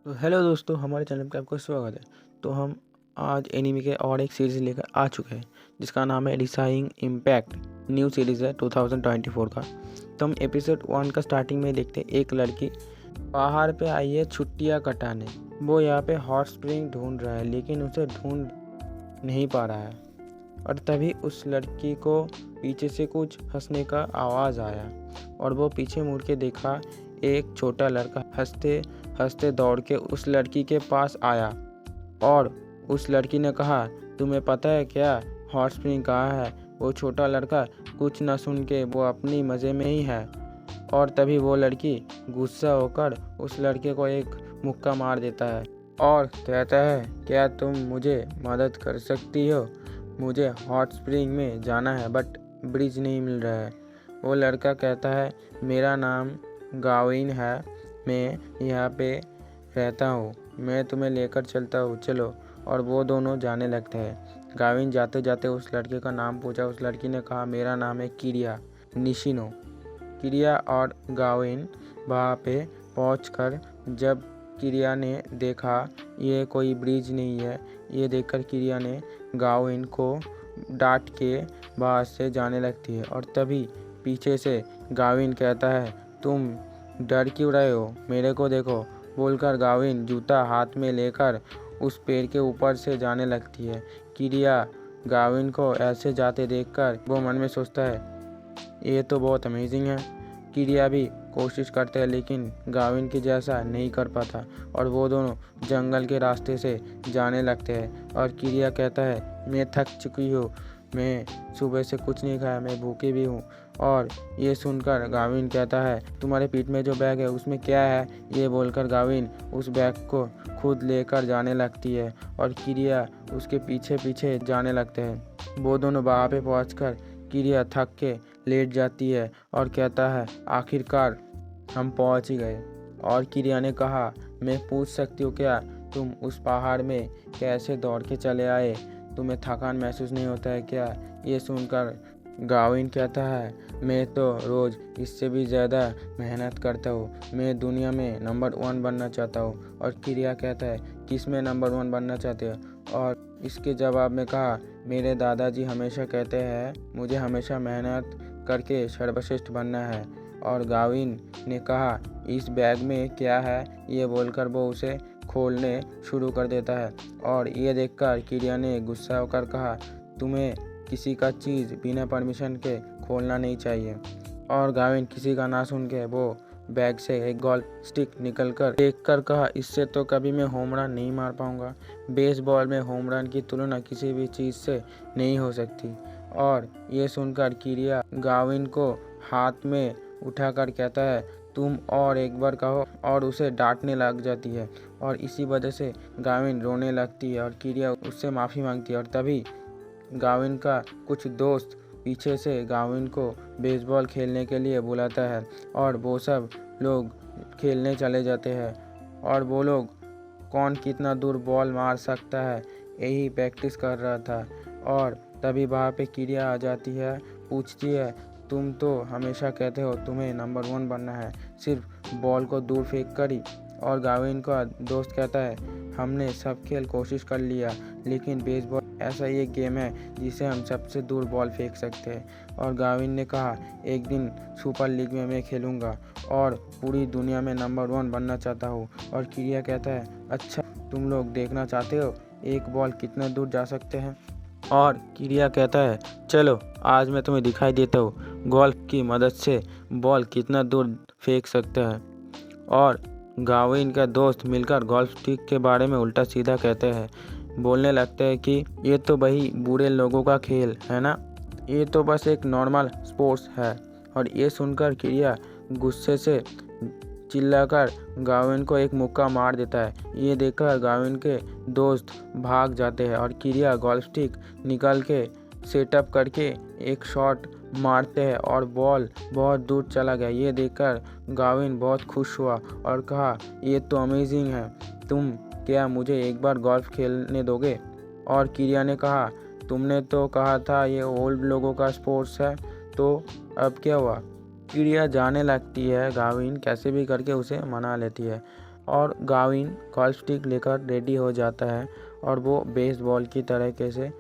तो हेलो दोस्तों, हमारे चैनल पे आपका स्वागत है। तो हम आज एनीमे के और एक सीरीज़ लेकर आ चुके हैं जिसका नाम है डिसाइडिंग इम्पैक्ट। न्यू सीरीज़ है 2024 का। तो हम एपिसोड 1 का स्टार्टिंग में देखते हैं। एक लड़की पहाड़ पे आई है छुट्टियाँ कटाने। वो यहाँ पे हॉट स्प्रिंग ढूंढ रहा है लेकिन उसे ढूंढ नहीं पा रहा है। और तभी उस लड़की को पीछे से कुछ हंसने का आवाज़ आया और वो पीछे मुड़ के देखा। एक छोटा लड़का हंसते हंसते दौड़ के उस लड़की के पास आया और उस लड़की ने कहा, तुम्हें पता है क्या हॉट स्प्रिंग कहाँ है? वो छोटा लड़का कुछ न सुन के वो अपनी मज़े में ही है। और तभी वो लड़की गुस्सा होकर उस लड़के को एक मुक्का मार देता है और कहता है, क्या तुम मुझे मदद कर सकती हो? मुझे हॉट स्प्रिंग में जाना है बट ब्रिज नहीं मिल रहा है। वो लड़का कहता है, मेरा नाम गाविन है, मैं यहाँ पे रहता हूँ, मैं तुम्हें लेकर चलता हूँ, चलो। और वो दोनों जाने लगते हैं। गाविन जाते जाते उस लड़के का नाम पूछा। उस लड़की ने कहा, मेरा नाम है किरिया निशिनो। किरिया और गाविन वहाँ पे पहुँचकर जब किरिया ने देखा ये कोई ब्रिज नहीं है, ये देखकर किरिया ने गाविन को डांट के वहाँ से जाने लगती है। और तभी पीछे से गाविन कहता है, तुम डर क्यों रहे हो? मेरे को देखो, बोलकर गाविन जूता हाथ में लेकर उस पेड़ के ऊपर से जाने लगती है। किरिया गाविन को ऐसे जाते देखकर वो मन में सोचता है, ये तो बहुत अमेजिंग है। किरिया भी कोशिश करते हैं लेकिन गाविन के जैसा नहीं कर पाता और वो दोनों जंगल के रास्ते से जाने लगते हैं। और किरिया कहता है, मैं थक चुकी हूँ, मैं सुबह से कुछ नहीं खाया, मैं भूखी भी हूँ। और ये सुनकर गाविन कहता है, तुम्हारे पीठ में जो बैग है उसमें क्या है? ये बोलकर गाविन उस बैग को खुद लेकर जाने लगती है और किरिया उसके पीछे पीछे जाने लगते हैं। वो दोनों वहाँ पे पहुँचकर किरिया थक के लेट जाती है और कहता है, आखिरकार हम पहुँच ही गए। और किरिया ने कहा, मैं पूछ सकती हूँ क्या तुम उस पहाड़ में कैसे दौड़ के चले आए? तुम्हें थकान महसूस नहीं होता है क्या? ये सुनकर गाविन कहता है, मैं तो रोज़ इससे भी ज़्यादा मेहनत करता हूँ, मैं दुनिया में नंबर 1 बनना चाहता हूँ। और किरिया कहता है, किस में नंबर 1 बनना चाहते हो? और इसके जवाब में कहा, मेरे दादाजी हमेशा कहते हैं मुझे हमेशा मेहनत करके सर्वश्रेष्ठ बनना है। और गाविन ने कहा, इस बैग में क्या है? ये बोलकर वो उसे खोलने शुरू कर देता है। और ये देखकर किरिया ने गुस्सा होकर कहा, तुम्हें किसी का चीज़ बिना परमिशन के खोलना नहीं चाहिए। और गाविन किसी का ना सुन के वो बैग से एक गोल्फ स्टिक निकलकर देखकर कहा, इससे तो कभी मैं होम रन नहीं मार पाऊंगा। बेसबॉल में होम रन की तुलना किसी भी चीज़ से नहीं हो सकती। और ये सुनकर किरिया गाविन को हाथ में उठाकर कहता है, तुम और एक बार कहो, और उसे डांटने लग जाती है। और इसी वजह से गाविन रोने लगती है और किरिया उससे माफ़ी मांगती है। और तभी गाविन का कुछ दोस्त पीछे से गाविन को बेसबॉल खेलने के लिए बुलाता है और वो सब लोग खेलने चले जाते हैं। और वो लोग कौन कितना दूर बॉल मार सकता है यही प्रैक्टिस कर रहा था। और तभी वहाँ पे किरिया आ जाती है, पूछती है, तुम तो हमेशा कहते हो तुम्हें नंबर 1 बनना है, सिर्फ बॉल को दूर फेंक कर ही। और गाविन का दोस्त कहता है, हमने सब खेल कोशिश कर लिया लेकिन बेसबॉल ऐसा ही एक गेम है जिसे हम सबसे दूर बॉल फेंक सकते हैं। और गाविन ने कहा, एक दिन सुपर लीग में मैं खेलूंगा और पूरी दुनिया में नंबर 1 बनना चाहता हूँ। और किरिया कहता है, अच्छा तुम लोग देखना चाहते हो एक बॉल कितना दूर जा सकते हैं? और किरिया कहता है, चलो आज मैं तुम्हें दिखाई देता हूँ गोल्फ की मदद से बॉल कितना दूर फेंक सकता है। और गाविन का दोस्त मिलकर गोल्फ स्टिक के बारे में उल्टा सीधा कहते हैं, बोलने लगते हैं कि ये तो वही बूढ़े लोगों का खेल है ना, ये तो बस एक नॉर्मल स्पोर्ट्स है। और ये सुनकर किरिया गुस्से से चिल्लाकर गाविन को एक मुक्का मार देता है। ये देखकर गाविन के दोस्त भाग जाते हैं और किरिया गोल्फ स्टिक निकल के सेटअप करके एक शॉट मारते हैं और बॉल बहुत दूर चला गया। ये देखकर गाविन बहुत खुश हुआ और कहा, ये तो अमेजिंग है, तुम क्या मुझे एक बार गोल्फ खेलने दोगे? और किरिया ने कहा, तुमने तो कहा था ये ओल्ड लोगों का स्पोर्ट्स है, तो अब क्या हुआ? किरिया जाने लगती है, गाविन कैसे भी करके उसे मना लेती है। और गाविन गोल्फ स्टिक लेकर रेडी हो जाता है और वो बेसबॉल की तरीके से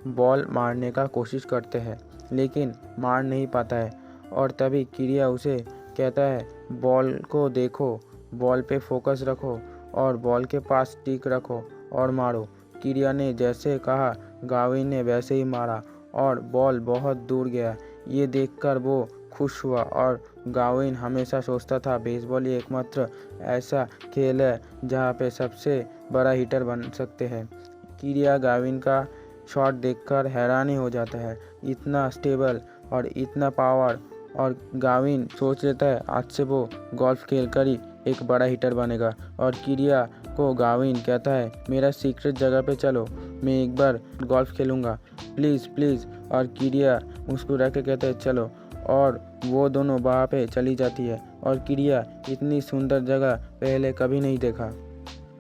बॉल मारने का कोशिश करते हैं, लेकिन मार नहीं पाता है। और तभी किरिया उसे कहता है, बॉल को देखो, बॉल पे फोकस रखो और बॉल के पास स्टिक रखो और मारो। किरिया ने जैसे कहा, गाविन ने वैसे ही मारा और बॉल बहुत दूर गया। ये देखकर वो खुश हुआ और गाविन हमेशा सोचता था बेसबॉल ही एकमात्र ऐसा खेल है जहाँ पे सबसे बड़ा हिटर बन सकते हैं। किरिया गाविन का शॉट देखकर हैरान ही हो जाता है, इतना स्टेबल और इतना पावर। और गाविन सोच लेता है आज से वो गोल्फ खेलकर ही एक बड़ा हिटर बनेगा। और किरिया को गाविन कहता है, मेरा सीक्रेट जगह पे चलो, मैं एक बार गोल्फ खेलूँगा, प्लीज़ प्लीज़। और किरिया मुस्कुरा के कहता है चलो, और वो दोनों वहाँ पे चली जाती है। और किरिया इतनी सुंदर जगह पहले कभी नहीं देखा।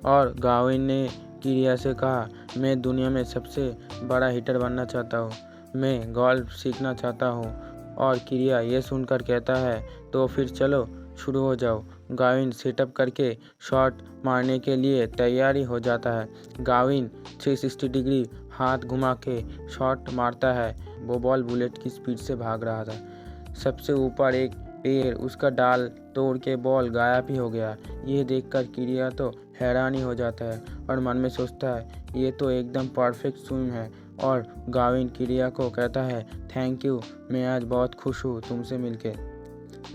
और गाविन ने किरिया से कहा, मैं दुनिया में सबसे बड़ा हिटर बनना चाहता हूँ, मैं गोल्फ सीखना चाहता हूँ। और किरिया ये सुनकर कहता है, तो फिर चलो शुरू हो जाओ। गाविन सेटअप करके शॉट मारने के लिए तैयारी हो जाता है। गाविन 360 डिग्री हाथ घुमा के शॉट मारता है। वो बॉल बुलेट की स्पीड से भाग रहा था। सबसे ऊपर एक पेड़ उसका डाल तोड़ के बॉल गायब ही हो गया। ये देखकर किरिया तो हैरान ही हो जाता है और मन में सोचता है, ये तो एकदम परफेक्ट स्विम है। और गाविन किरिया को कहता है, थैंक यू, मैं आज बहुत खुश हूँ तुमसे मिलके।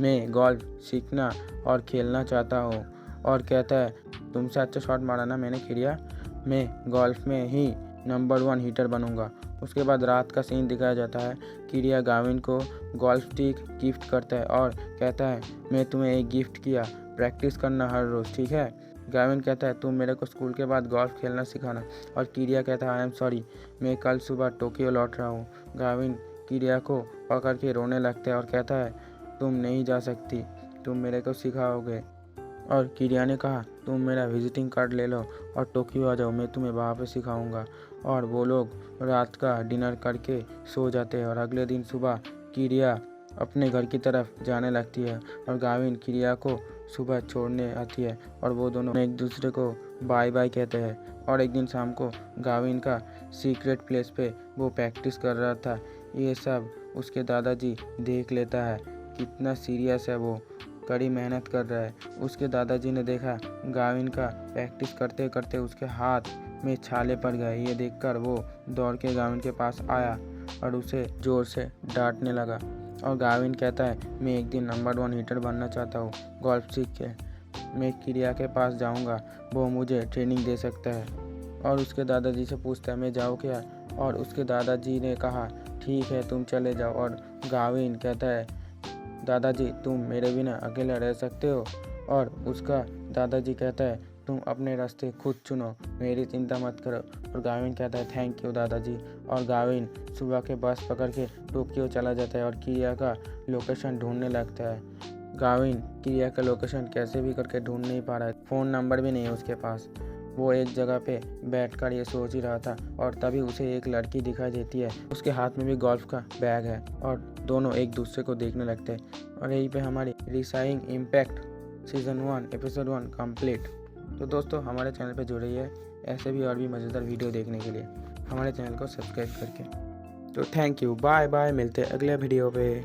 मैं गोल्फ सीखना और खेलना चाहता हूँ। और कहता है, तुमसे अच्छा शॉट मारा ना मैंने किरिया, मैं गोल्फ में ही नंबर 1 हिटर बनूंगा। उसके बाद रात का सीन दिखाया जाता है। किरिया गाविन को गोल्फ स्टिक गिफ्ट करता है और कहता है, मैं तुम्हें एक गिफ्ट किया, प्रैक्टिस करना हर रोज़, ठीक है। गाविन कहता है, तुम मेरे को स्कूल के बाद गोल्फ खेलना सिखाना। और किरिया कहता है, आई एम सॉरी, मैं कल सुबह टोक्यो लौट रहा हूँ। गाविन किरिया को पकड़ के रोने लगता है और कहता है, तुम नहीं जा सकती, तुम मेरे को सिखाओगे। और किरिया ने कहा, तुम मेरा विजिटिंग कार्ड ले लो और टोक्यो आ जाओ, मैं तुम्हें वहाँ पे सिखाऊंगा। और वो लोग रात का डिनर करके सो जाते हैं। और अगले दिन सुबह किरिया अपने घर की तरफ जाने लगती है और गाविन किरिया को सुबह छोड़ने आती है और वो दोनों एक दूसरे को बाय बाय कहते हैं। और एक दिन शाम को गाविन का सीक्रेट प्लेस पे वो प्रैक्टिस कर रहा था। ये सब उसके दादाजी देख लेता है, कितना सीरियस है वो, कड़ी मेहनत कर रहा है। उसके दादाजी ने देखा गाविन का प्रैक्टिस करते करते उसके हाथ में छाले पड़ गए। ये देखकर वो दौड़ के गाविन के पास आया और उसे जोर से डांटने लगा। और गाविन कहता है, मैं एक दिन नंबर 1 हिटर बनना चाहता हूँ गोल्फ सीख के, मैं किरिया के पास जाऊँगा, वो मुझे ट्रेनिंग दे सकता है। और उसके दादाजी से पूछता है, मैं जाऊँ क्या। और उसके दादाजी ने कहा, ठीक है तुम चले जाओ। और गाविन कहता है, दादाजी तुम मेरे बिना अकेला रह सकते हो। और उसका दादाजी कहता है, तुम अपने रास्ते खुद चुनो, मेरी चिंता मत करो। और गाविन कहता है, थैंक यू दादाजी। और गाविन सुबह के बस पकड़ के टोक्यो चला जाता है और किरिया का लोकेशन ढूंढने लगता है। गाविन किरिया का लोकेशन कैसे भी करके ढूंढ नहीं पा रहा है, फ़ोन नंबर भी नहीं है उसके पास। वो एक जगह पे बैठकर ये सोच ही रहा था और तभी उसे एक लड़की दिखाई देती है। उसके हाथ में भी गोल्फ का बैग है और दोनों एक दूसरे को देखने लगते हैं। और यहीं पे हमारी रिसाइंग इम्पैक्ट सीज़न 1 एपिसोड 1 कंप्लीट। तो दोस्तों हमारे चैनल पे जुड़े रहिए ऐसे भी और भी मज़ेदार वीडियो देखने के लिए हमारे चैनल को सब्सक्राइब करके। तो थैंक यू, बाय बाय, मिलते हैं अगले वीडियो पे।